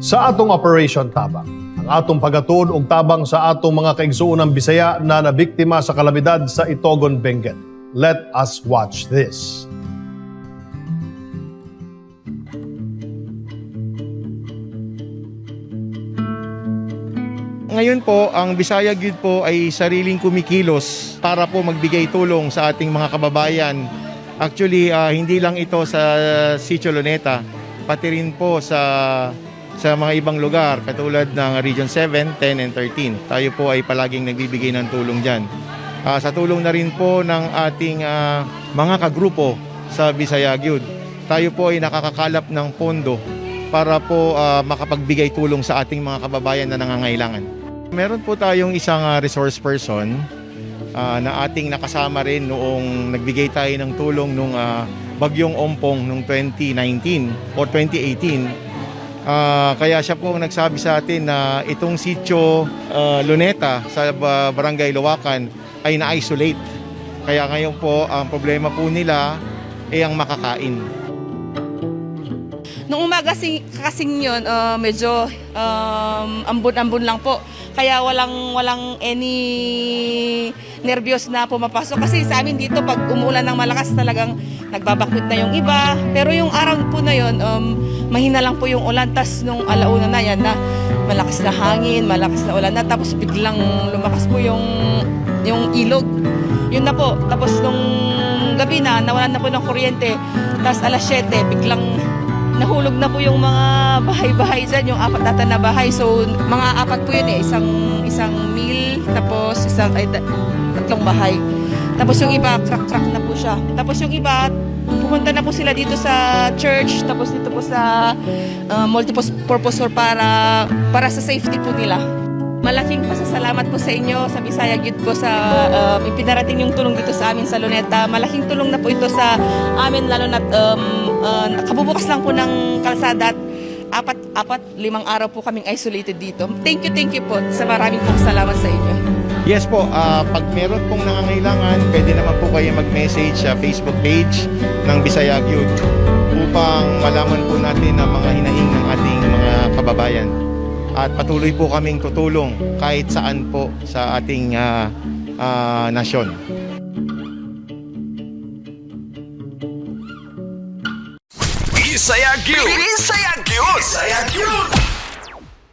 Sa atong Operation Tabang, ang atong pagatuon og tabang sa atong mga kaigsuonang Bisaya na nabiktima sa kalamidad sa Itogon, Benguet. Let us watch this. Ngayon po, ang Bisaya Gyud po ay sariling kumikilos para po magbigay tulong sa ating mga kababayan. Actually, hindi lang ito sa Sitio Luneta, pati rin po sa mga ibang lugar katulad ng Region 7, 10, and 13. Tayo po ay palaging nagbibigay ng tulong dyan. Sa tulong na rin po ng ating mga kagrupo sa Bisaya Gyud, tayo po ay nakakakalap ng pondo para po makapagbigay tulong sa ating mga kababayan na nangangailangan. Meron po tayong isang resource person na ating nakasama rin noong nagbigay tayo ng tulong nung bagyong Ompong noong 2019 or 2018. Kaya siya po nagsabi sa atin na itong sitio Luneta sa Barangay Luwakan ay na-isolate. Kaya ngayon po ang problema po nila ay ang makakain. Nung umaga kasing yun, medyo ambon-ambon lang po. Kaya walang any nervyos na pumapasok. Kasi sa amin dito, pag umuulan ng malakas, talagang nagbabakwit na yung iba. Pero yung araw po na yun, mahina lang po yung ulan. Tas nung alauna na yan, na malakas na hangin, malakas na ulan na. Tapos biglang lumakas po yung ilog. Yun na po. Tapos nung gabi na, nawalan na po ng kuryente. Tas alas 7, biglang nahulog na po yung mga bahay-bahay dyan, yung 4 na bahay. So, mga 4 po yun eh. Isang mill, tapos tatlong bahay. Tapos yung iba, crack-crack na po siya. Tapos yung iba, pumunta na po sila dito sa church, tapos dito po sa multi-purpose store para sa safety po nila. Malaking pasasalamat po sa inyo, sa Bisaya Gyud po sa ipinarating yung tulong dito sa amin sa Luneta. Malaking tulong na po ito sa amin, lalo na kabubukas lang po ng kalsada at 5 araw po kaming isolated dito. Thank you po sa maraming pong salamat sa inyo. Yes po, pag meron pong nangangailangan, pwede naman po kayo mag-message sa Facebook page ng Bisaya Gyud upang malaman po natin ang mga hinaing ng ating mga kababayan. At patuloy po kaming tutulong kahit saan po sa ating nasyon. Bisaya Gyud! Bisaya Gyud! Bisaya Gyud!